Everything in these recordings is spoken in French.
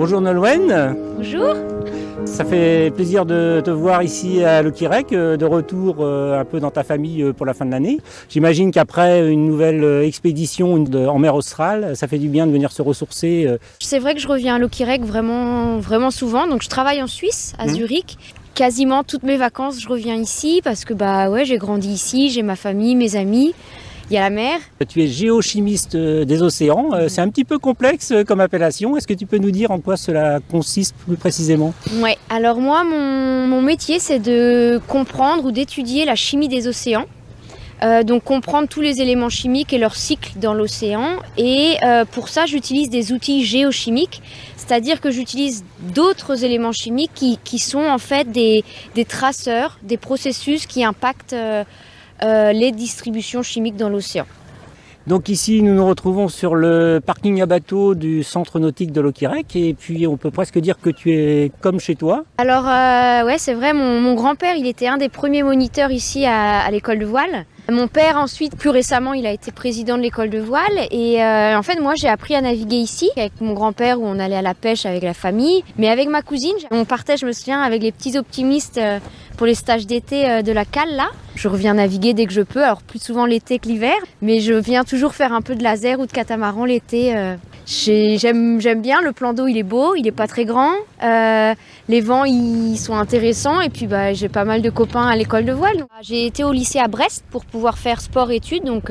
Bonjour Nolwenn. Bonjour. Ça fait plaisir de te voir ici à Lokirec, de retour un peu dans ta famille pour la fin de l'année. J'imagine qu'après une nouvelle expédition en mer Australe, ça fait du bien de venir se ressourcer. C'est vrai que je reviens à Lokirec vraiment souvent. Donc je travaille en Suisse, à Zurich. Quasiment toutes mes vacances, je reviens ici parce que j'ai grandi ici, j'ai ma famille, mes amis. Il y a la mer. Tu es géochimiste des océans. C'est un petit peu complexe comme appellation. Est-ce que tu peux nous dire en quoi cela consiste plus précisément? Ouais. Alors moi, mon métier, c'est de comprendre ou d'étudier la chimie des océans. Donc comprendre tous les éléments chimiques et leur cycle dans l'océan. Et pour ça, j'utilise des outils géochimiques. C'est-à-dire que j'utilise d'autres éléments chimiques qui sont en fait des traceurs, des processus qui impactent les distributions chimiques dans l'océan. Donc ici, nous nous retrouvons sur le parking à bateau du centre nautique de Lokirec et puis on peut presque dire que tu es comme chez toi. Alors ouais, c'est vrai, mon grand-père, il était un des premiers moniteurs ici à l'école de voile. Mon père ensuite, plus récemment, il a été président de l'école de voile et en fait moi j'ai appris à naviguer ici avec mon grand-père où on allait à la pêche avec la famille. Mais avec ma cousine, on partait, je me souviens, avec les petits optimistes pour les stages d'été de la cale là. Je reviens naviguer dès que je peux, alors plus souvent l'été que l'hiver, mais je viens toujours faire un peu de laser ou de catamaran l'été. J'aime bien, le plan d'eau il est beau, il est pas très grand, les vents ils sont intéressants et puis j'ai pas mal de copains à l'école de voile. J'ai été au lycée à Brest pour pouvoir faire sport-études, donc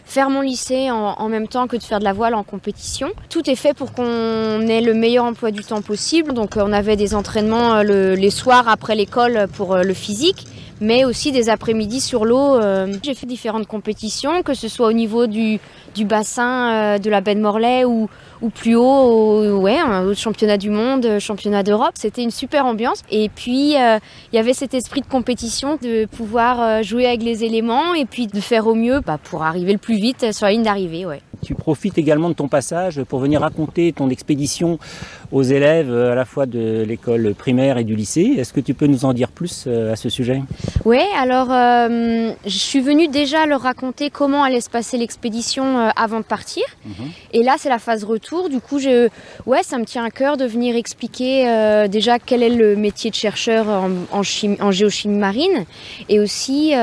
faire mon lycée en même temps que de faire de la voile en compétition. Tout est fait pour qu'on ait le meilleur emploi du temps possible, donc on avait des entraînements les soirs après l'école pour le physique, mais aussi des après-midi sur l'eau. J'ai fait différentes compétitions, que ce soit au niveau du bassin de la baie de Morlaix ou plus haut, au championnat du monde, championnat d'Europe. C'était une super ambiance. Et puis, il y avait cet esprit de compétition, de pouvoir jouer avec les éléments et puis de faire au mieux pour arriver le plus vite sur la ligne d'arrivée. Ouais. Tu profites également de ton passage pour venir raconter ton expédition aux élèves à la fois de l'école primaire et du lycée. Est-ce que tu peux nous en dire plus à ce sujet? Oui, alors je suis venue déjà leur raconter comment allait se passer l'expédition avant de partir. Et là, c'est la phase retour. Du coup, ça me tient à cœur de venir expliquer déjà quel est le métier de chercheur en géochimie marine et aussi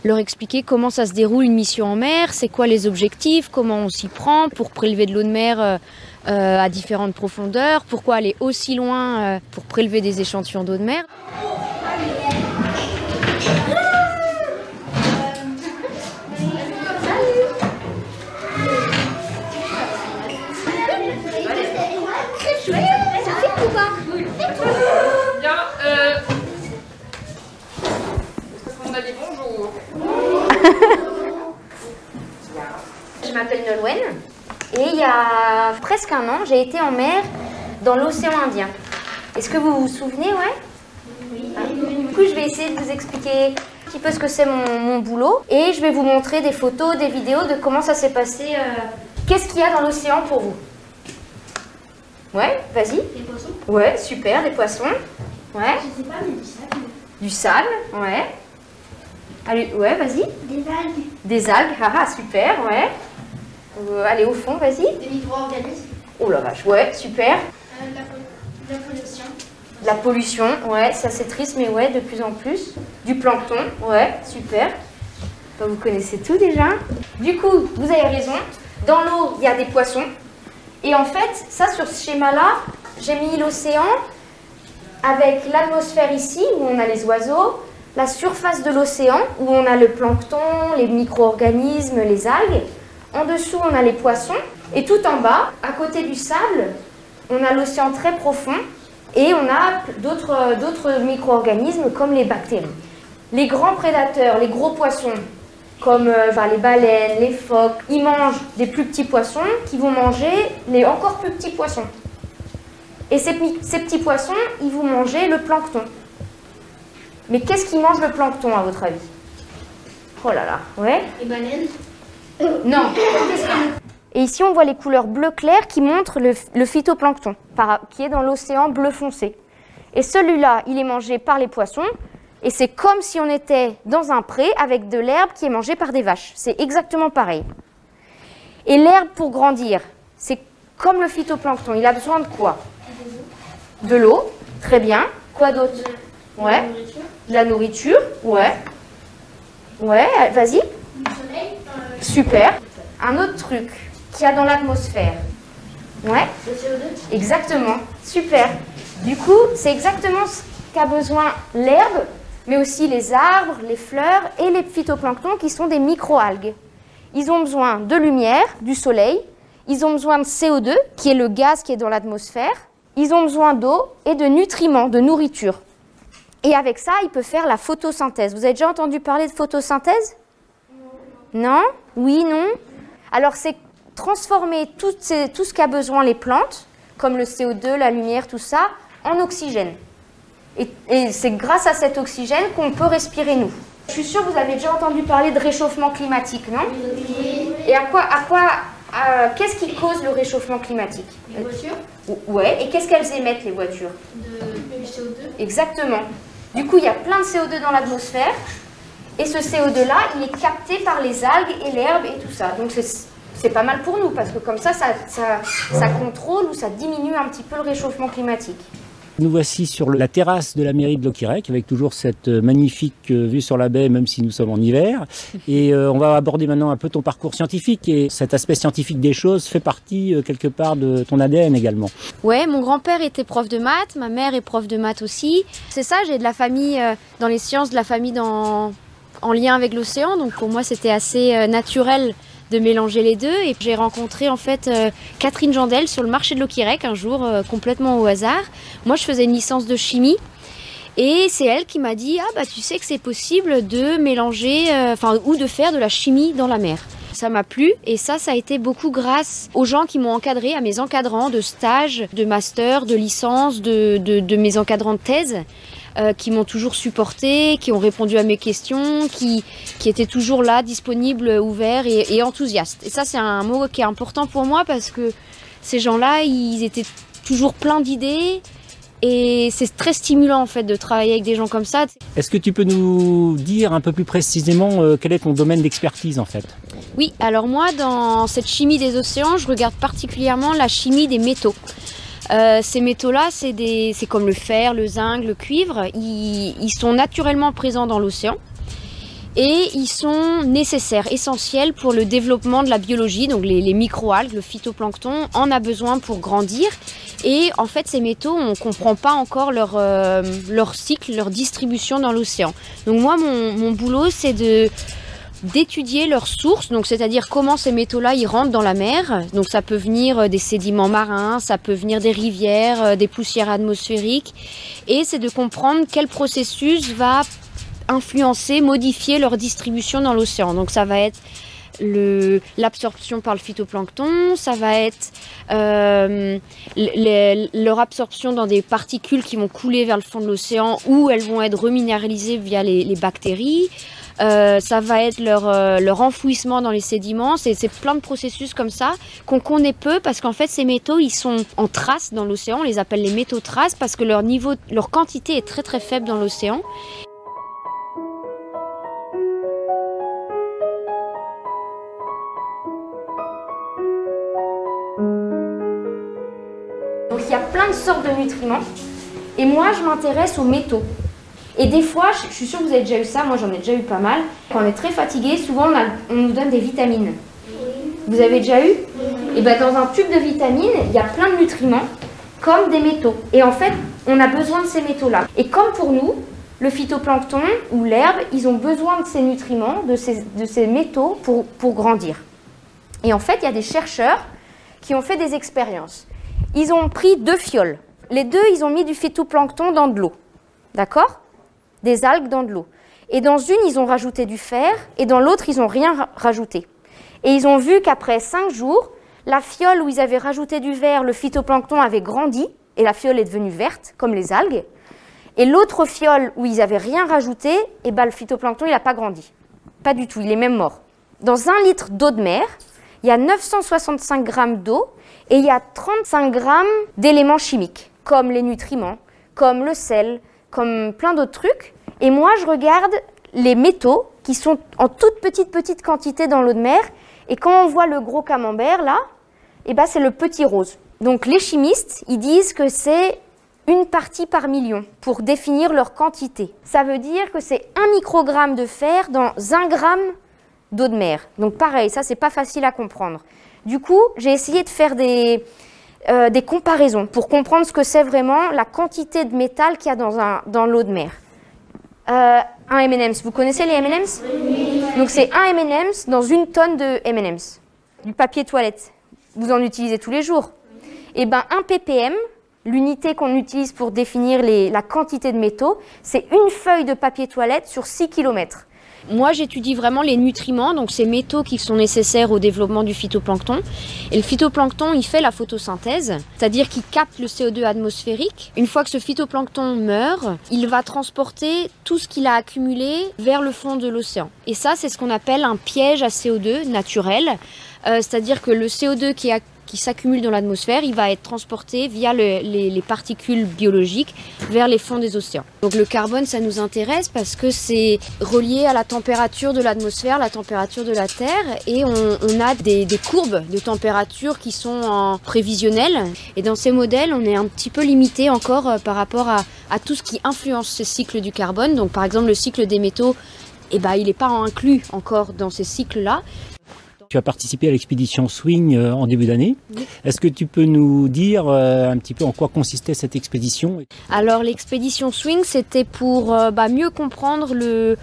leur expliquer comment ça se déroule une mission en mer, c'est quoi les objectifs, comment on s'y prend pour prélever de l'eau de mer à différentes profondeurs, pourquoi aller aussi loin pour prélever des échantillons d'eau de mer. Je m'appelle Nolwenn et il y a presque un an, j'ai été en mer dans l'océan Indien. Est-ce que vous vous souvenez, Oui. Du coup, je vais essayer de vous expliquer un petit peu ce que c'est mon boulot et je vais vous montrer des photos, des vidéos de comment ça s'est passé. Qu'est-ce qu'il y a dans l'océan pour vous? Ouais, vas-y. Des poissons. Ouais, super, des poissons. Ouais. Je sais pas, mais du sable. Du sable, ouais. Allez, ouais, vas-y. Des algues. Des algues, super, ouais. Allez, au fond, vas-y. Des micro-organismes. Oh la vache, ouais, super. La pollution. La pollution, ouais, ça c'est triste, mais ouais, de plus en plus. Du plancton, ouais, super. Vous connaissez tout déjà. Du coup, vous avez raison. Dans l'eau, il y a des poissons. Et en fait, ça, sur ce schéma-là, j'ai mis l'océan avec l'atmosphère ici, où on a les oiseaux, la surface de l'océan, où on a le plancton, les micro-organismes, les algues. En dessous, on a les poissons. Et tout en bas, à côté du sable, on a l'océan très profond. Et on a d'autres micro-organismes comme les bactéries. Les grands prédateurs, les gros poissons, comme les baleines, les phoques, ils mangent des plus petits poissons qui vont manger les encore plus petits poissons. Et ces petits poissons, ils vont manger le plancton. Mais qu'est-ce qui mange le plancton à votre avis? Oh là là, ouais. Les baleines. Non. Et ici, on voit les couleurs bleu clair qui montrent le phytoplancton, qui est dans l'océan bleu foncé. Et celui-là, il est mangé par les poissons. Et c'est comme si on était dans un pré avec de l'herbe qui est mangée par des vaches. C'est exactement pareil. Et l'herbe, pour grandir, c'est comme le phytoplancton. Il a besoin de quoi? De l'eau, très bien. Quoi d'autre? Ouais. De la nourriture, ouais. Ouais, vas-y. Du soleil. Super. Un autre truc qu'il y a dans l'atmosphère. Ouais. Le CO2. Exactement. Super. Du coup, c'est exactement ce qu'a besoin l'herbe, mais aussi les arbres, les fleurs et les phytoplanctons qui sont des microalgues. Ils ont besoin de lumière, du soleil. Ils ont besoin de CO2, qui est le gaz qui est dans l'atmosphère. Ils ont besoin d'eau et de nutriments, de nourriture. Et avec ça, ils peuvent faire la photosynthèse. Vous avez déjà entendu parler de photosynthèse? Non? Oui, non? Alors, c'est transformer tout ce qu'a besoin les plantes, comme le CO2, la lumière, tout ça, en oxygène. Et c'est grâce à cet oxygène qu'on peut respirer, nous. Je suis sûre que vous avez déjà entendu parler de réchauffement climatique, non? Oui. Et qu'est-ce qui cause le réchauffement climatique? Les voitures. Ouais, et qu'est-ce qu'elles émettent, les voitures? Du CO2. Exactement. Du coup, il y a plein de CO2 dans l'atmosphère, et ce CO2-là, il est capté par les algues et l'herbe et tout ça. Donc, c'est pas mal pour nous, parce que comme ça contrôle ou ça diminue un petit peu le réchauffement climatique. Nous voici sur la terrasse de la mairie de Loquirec, avec toujours cette magnifique vue sur la baie, même si nous sommes en hiver. Et on va aborder maintenant un peu ton parcours scientifique. Et cet aspect scientifique des choses fait partie quelque part de ton ADN également. Ouais, mon grand-père était prof de maths, ma mère est prof de maths aussi. C'est ça, j'ai de la famille dans les sciences, de la famille en lien avec l'océan. Donc pour moi, c'était assez naturel de mélanger les deux. Et j'ai rencontré en fait Catherine Jandel sur le marché de Loquirec un jour, complètement au hasard. Moi, je faisais une licence de chimie. Et c'est elle qui m'a dit « Ah bah tu sais que c'est possible de mélanger, ou de faire de la chimie dans la mer ». Ça m'a plu et ça a été beaucoup grâce aux gens qui m'ont encadré, à mes encadrants de stage, de master, de licence, de mes encadrants de thèse, qui m'ont toujours supporté, qui ont répondu à mes questions, qui étaient toujours là, disponibles, ouverts et enthousiastes. Et ça, c'est un mot qui est important pour moi parce que ces gens-là, ils étaient toujours pleins d'idées. Et c'est très stimulant en fait de travailler avec des gens comme ça. Est-ce que tu peux nous dire un peu plus précisément quel est ton domaine d'expertise en fait? Oui, alors moi dans cette chimie des océans, je regarde particulièrement la chimie des métaux. Ces métaux-là, c'est comme le fer, le zinc, le cuivre. Ils sont naturellement présents dans l'océan. Et ils sont nécessaires, essentiels pour le développement de la biologie. Donc les microalgues, le phytoplancton en a besoin pour grandir. Et en fait, ces métaux, on ne comprend pas encore leur cycle, leur distribution dans l'océan. Donc moi, mon boulot, c'est d'étudier leurs sources, donc c'est-à-dire comment ces métaux-là ils rentrent dans la mer. Donc ça peut venir des sédiments marins, ça peut venir des rivières, des poussières atmosphériques. Et c'est de comprendre quel processus va influencer, modifier leur distribution dans l'océan. Donc ça va être l'absorption par le phytoplancton, ça va être leur absorption dans des particules qui vont couler vers le fond de l'océan ou elles vont être reminéralisées via les bactéries. Ça va être leur enfouissement dans les sédiments. C'est plein de processus comme ça qu'on connaît peu parce qu'en fait ces métaux ils sont en traces dans l'océan. On les appelle les métaux traces parce que leur quantité est très très faible dans l'océan. Donc il y a plein de sortes de nutriments et moi je m'intéresse aux métaux. Et des fois, je suis sûre que vous avez déjà eu ça, moi j'en ai déjà eu pas mal. Quand on est très fatigué, souvent on nous donne des vitamines. Vous avez déjà eu? Et bien dans un tube de vitamines, il y a plein de nutriments comme des métaux. Et en fait, on a besoin de ces métaux-là. Et comme pour nous, le phytoplancton ou l'herbe, ils ont besoin de ces nutriments, de ces métaux pour grandir. Et en fait, il y a des chercheurs qui ont fait des expériences. Ils ont pris 2 fioles. Les deux, ils ont mis du phytoplancton dans de l'eau. D'accord? Des algues dans de l'eau. Et dans une, ils ont rajouté du fer, et dans l'autre, ils n'ont rien rajouté. Et ils ont vu qu'après 5 jours, la fiole où ils avaient rajouté du fer, le phytoplancton avait grandi, et la fiole est devenue verte, comme les algues. Et l'autre fiole où ils n'avaient rien rajouté, et ben, le phytoplancton, il n'a pas grandi. Pas du tout, il est même mort. Dans 1 litre d'eau de mer, il y a 965 grammes d'eau, et il y a 35 grammes d'éléments chimiques, comme les nutriments, comme le sel, comme plein d'autres trucs. Et moi, je regarde les métaux qui sont en toute petite quantité dans l'eau de mer. Et quand on voit le gros camembert, là, eh ben, c'est le petit rose. Donc les chimistes, ils disent que c'est une partie par million pour définir leur quantité. Ça veut dire que c'est 1 microgramme de fer dans 1 gramme d'eau de mer. Donc pareil, ça c'est pas facile à comprendre. Du coup, j'ai essayé de faire des comparaisons pour comprendre ce que c'est vraiment la quantité de métal qu'il y a dans l'eau de mer. Un M&M's, vous connaissez les M&M's? Oui. Donc c'est un M&M's dans 1 tonne de M&M's. Du papier toilette, vous en utilisez tous les jours. Et bien 1 ppm, l'unité qu'on utilise pour définir la quantité de métaux, c'est une feuille de papier toilette sur 6 km. Moi, j'étudie vraiment les nutriments, donc ces métaux qui sont nécessaires au développement du phytoplancton. Et le phytoplancton, il fait la photosynthèse, c'est-à-dire qu'il capte le CO2 atmosphérique. Une fois que ce phytoplancton meurt, il va transporter tout ce qu'il a accumulé vers le fond de l'océan. Et ça, c'est ce qu'on appelle un piège à CO2 naturel, c'est-à-dire que le CO2 qui s'accumule dans l'atmosphère, il va être transporté via les particules biologiques vers les fonds des océans. Donc le carbone, ça nous intéresse parce que c'est relié à la température de l'atmosphère, la température de la Terre, et on a des courbes de température qui sont en prévisionnelles. Et dans ces modèles, on est un petit peu limité encore par rapport à tout ce qui influence ce cycle du carbone. Donc par exemple, le cycle des métaux, il n'est pas inclus encore dans ces cycles-là. Tu as participé à l'expédition Swing en début d'année. Oui. Est-ce que tu peux nous dire un petit peu en quoi consistait cette expédition? Alors l'expédition Swing, c'était pour mieux comprendre le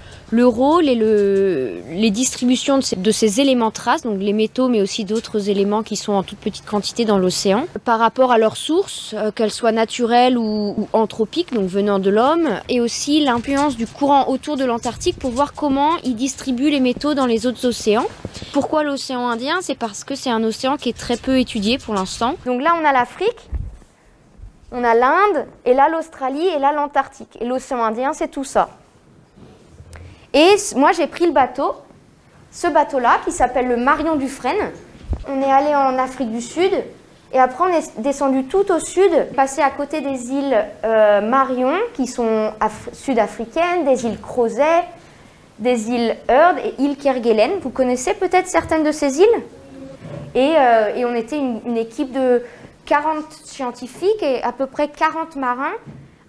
rôle et les distributions de ces éléments traces, donc les métaux, mais aussi d'autres éléments qui sont en toute petite quantité dans l'océan, par rapport à leurs sources, qu'elles soient naturelles ou anthropiques, donc venant de l'homme, et aussi l'influence du courant autour de l'Antarctique pour voir comment ils distribuent les métaux dans les autres océans. Pourquoi l'océan Indien? C'est parce que c'est un océan qui est très peu étudié pour l'instant. Donc là, on a l'Afrique, on a l'Inde, et là l'Australie, et là l'Antarctique. Et l'océan Indien, c'est tout ça. Et moi, j'ai pris le bateau, ce bateau-là, qui s'appelle le Marion Dufresne. On est allé en Afrique du Sud, et après on est descendu tout au sud, passé à côté des îles Marion, qui sont sud-africaines, des îles Crozet, des îles Heard et îles Kerguelen. Vous connaissez peut-être certaines de ces îles? Et on était une équipe de 40 scientifiques et à peu près 40 marins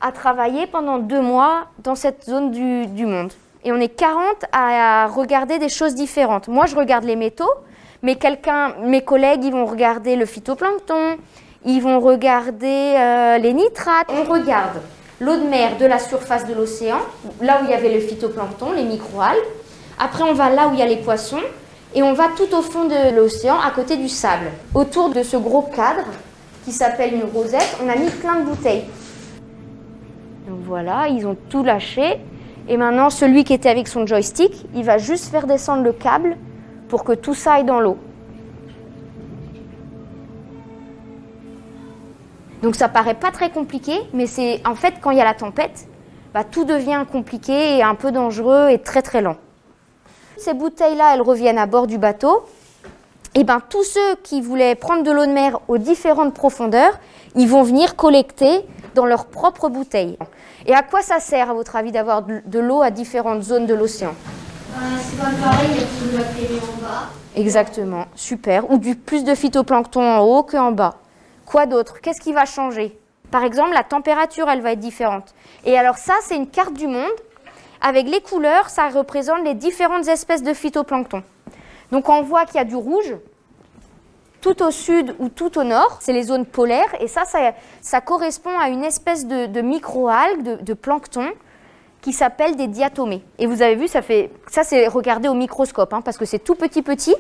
à travailler pendant 2 mois dans cette zone du monde. Et on est 40 à regarder des choses différentes. Moi, je regarde les métaux, mais mes collègues, ils vont regarder le phytoplancton, ils vont regarder les nitrates. On regarde l'eau de mer de la surface de l'océan, là où il y avait le phytoplancton, les microalgues. Après, on va là où il y a les poissons et on va tout au fond de l'océan, à côté du sable. Autour de ce gros cadre, qui s'appelle une rosette, on a mis plein de bouteilles. Donc voilà, ils ont tout lâché. Et maintenant, celui qui était avec son joystick, il va juste faire descendre le câble pour que tout ça aille dans l'eau. Donc ça paraît pas très compliqué, mais c'est en fait quand il y a la tempête, tout devient compliqué et un peu dangereux et très très lent. Ces bouteilles-là, elles reviennent à bord du bateau. Et tous ceux qui voulaient prendre de l'eau de mer aux différentes profondeurs, ils vont venir collecter dans leurs propres bouteilles. Et à quoi ça sert, à votre avis, d'avoir de l'eau à différentes zones de l'océan? C'est pas pareil, il y a plus de bactéries en bas. Exactement, super. Ou plus de phytoplancton en haut qu'en bas. Quoi d'autre? Qu'est-ce qui va changer? Par exemple, la température, elle va être différente. Et alors ça, c'est une carte du monde. Avec les couleurs, ça représente les différentes espèces de phytoplancton. Donc on voit qu'il y a du rouge, tout au sud ou tout au nord, c'est les zones polaires. Et ça correspond à une espèce de microalgues, de plancton, qui s'appelle des diatomées. Et vous avez vu, ça c'est regardé au microscope, parce que c'est tout petit.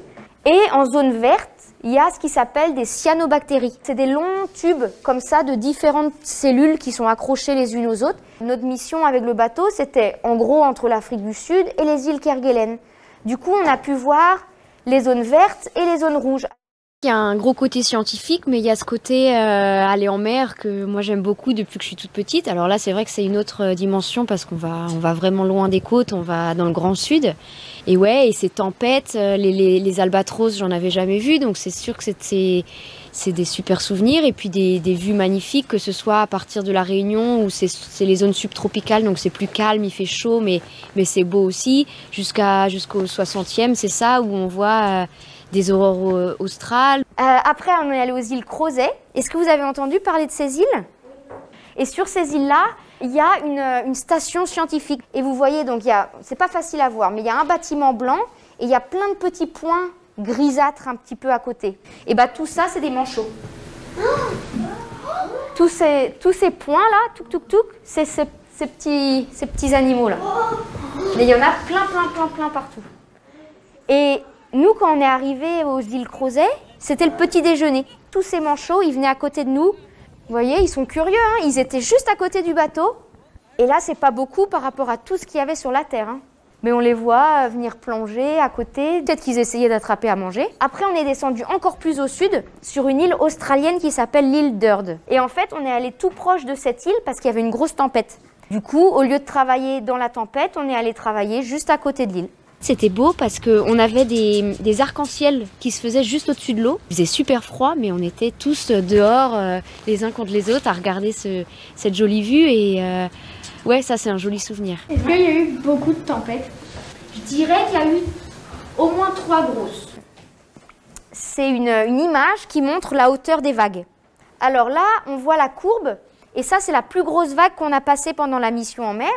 Et en zone verte, il y a ce qui s'appelle des cyanobactéries. C'est des longs tubes comme ça de différentes cellules qui sont accrochées les unes aux autres. Notre mission avec le bateau, c'était en gros entre l'Afrique du Sud et les îles Kerguelen. Du coup, on a pu voir les zones vertes et les zones rouges. Il y a un gros côté scientifique, mais il y a ce côté aller en mer que moi j'aime beaucoup depuis que je suis toute petite. Alors là, c'est vrai que c'est une autre dimension parce qu'on va vraiment loin des côtes, on va dans le Grand Sud. Et ouais, et ces tempêtes, les albatros, j'en avais jamais vu, donc c'est sûr que c'est des super souvenirs. Et puis des vues magnifiques, que ce soit à partir de la Réunion où c'est les zones subtropicales, donc c'est plus calme, il fait chaud, mais c'est beau aussi. Jusqu'au 60e, c'est ça, où on voit des aurores australes. Après, on est allé aux îles Crozet. Est-ce que vous avez entendu parler de ces îles? Et sur ces îles-là, il y a une station scientifique. Et vous voyez, donc c'est pas facile à voir, mais il y a un bâtiment blanc et il y a plein de petits points grisâtres un petit peu à côté. Et bah tout ça, c'est des manchots. Tous ces points-là, c'est ces petits animaux-là. Et il y en a plein partout. Et nous, quand on est arrivés aux îles Crozet, c'était le petit déjeuner. Tous ces manchots, ils venaient à côté de nous. Vous voyez, ils sont curieux, hein, ils étaient juste à côté du bateau. Et là, c'est pas beaucoup par rapport à tout ce qu'il y avait sur la terre. Hein. Mais on les voit venir plonger à côté. Peut-être qu'ils essayaient d'attraper à manger. Après, on est descendu encore plus au sud, sur une île australienne qui s'appelle l'île d'Heard. Et en fait, on est allé tout proche de cette île parce qu'il y avait une grosse tempête. Du coup, au lieu de travailler dans la tempête, on est allé travailler juste à côté de l'île. C'était beau parce qu'on avait des arcs-en-ciel qui se faisaient juste au-dessus de l'eau. Il faisait super froid, mais on était tous dehors, les uns contre les autres, à regarder cette jolie vue. Et ouais, ça, c'est un joli souvenir. Est-ce qu'il y a eu beaucoup de tempêtes? Je dirais qu'il y a eu au moins 3 grosses. C'est une image qui montre la hauteur des vagues. Alors là, on voit la courbe. Et ça, c'est la plus grosse vague qu'on a passée pendant la mission en mer.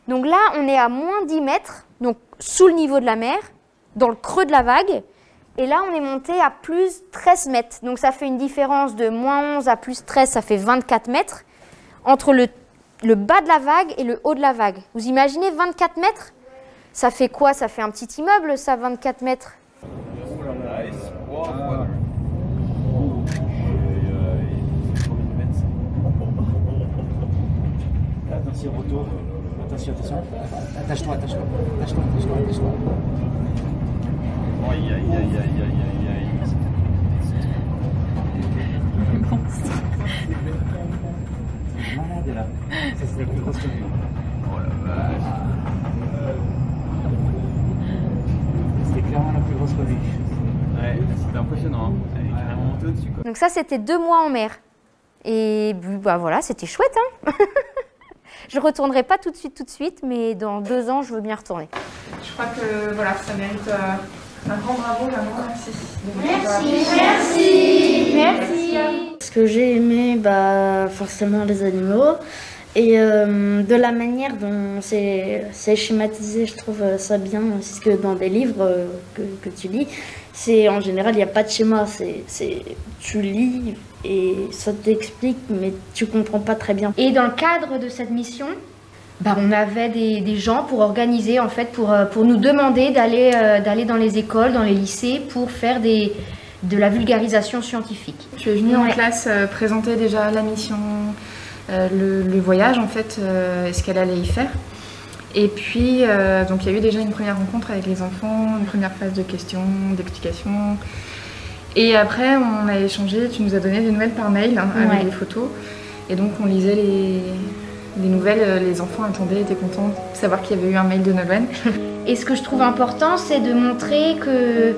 Donc là, on est à moins 10 mètres, donc sous le niveau de la mer, dans le creux de la vague. Et là, on est monté à plus 13 mètres. Donc ça fait une différence de moins 11 à plus 13, ça fait 24 mètres. Entre le bas de la vague et le haut de la vague. Vous imaginez 24 mètres? Ça fait quoi? Ça fait un petit immeuble, ça, 24 mètres. Attention, retour. Attention. Attache-toi. Aïe. Malade là. Ça, c'est la plus grosse que j'ai. Oh la vache. C'était clairement la plus grosse que j'ai vue. Ouais, c'était impressionnant. Hein. Elle est carrément montée au-dessus, quoi. Donc ça, c'était 2 mois en mer. Et bah voilà, c'était chouette, hein. Je retournerai pas tout de suite, mais dans 2 ans, je veux bien retourner. Je crois que voilà, ça mérite un grand bravo, un grand merci. Merci. Ce que j'ai aimé, forcément les animaux. Et de la manière dont c'est schématisé, je trouve ça bien, parce que dans des livres que tu lis, en général, il n'y a pas de schéma. Tu lis et ça t'explique, mais tu comprends pas très bien. Et dans le cadre de cette mission, on avait des gens pour organiser, en fait, pour nous demander d'aller dans les écoles, dans les lycées, pour faire de la vulgarisation scientifique. Je suis venue en classe présenter déjà la mission, le voyage, en fait, ce qu'elle allait y faire. Et puis, donc il y a eu déjà une première rencontre avec les enfants, une première phase de questions, d'explications. Et après, on a échangé, tu nous as donné des nouvelles par mail, avec des photos. Et donc, on lisait les nouvelles, les enfants attendaient, étaient contents de savoir qu'il y avait eu un mail de Nolwenn. Et ce que je trouve important, c'est de montrer que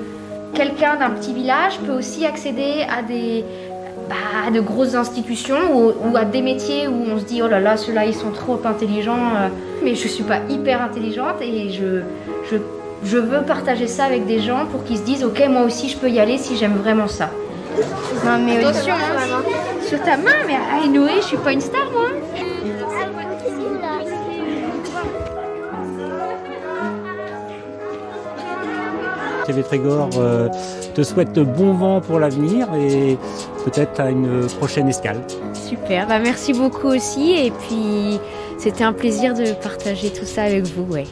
quelqu'un d'un petit village peut aussi accéder à de grosses institutions ou à des métiers où on se dit « Oh là là, ceux-là, ils sont trop intelligents. » Mais je ne suis pas hyper intelligente et je veux partager ça avec des gens pour qu'ils se disent « Ok, moi aussi, je peux y aller si j'aime vraiment ça. » Non mais attention, hein, sur ta main, mais Noé, je suis pas une star, moi. TV Trégor te souhaite bon vent pour l'avenir et peut-être à une prochaine escale. Super, merci beaucoup aussi et puis c'était un plaisir de partager tout ça avec vous. Ouais.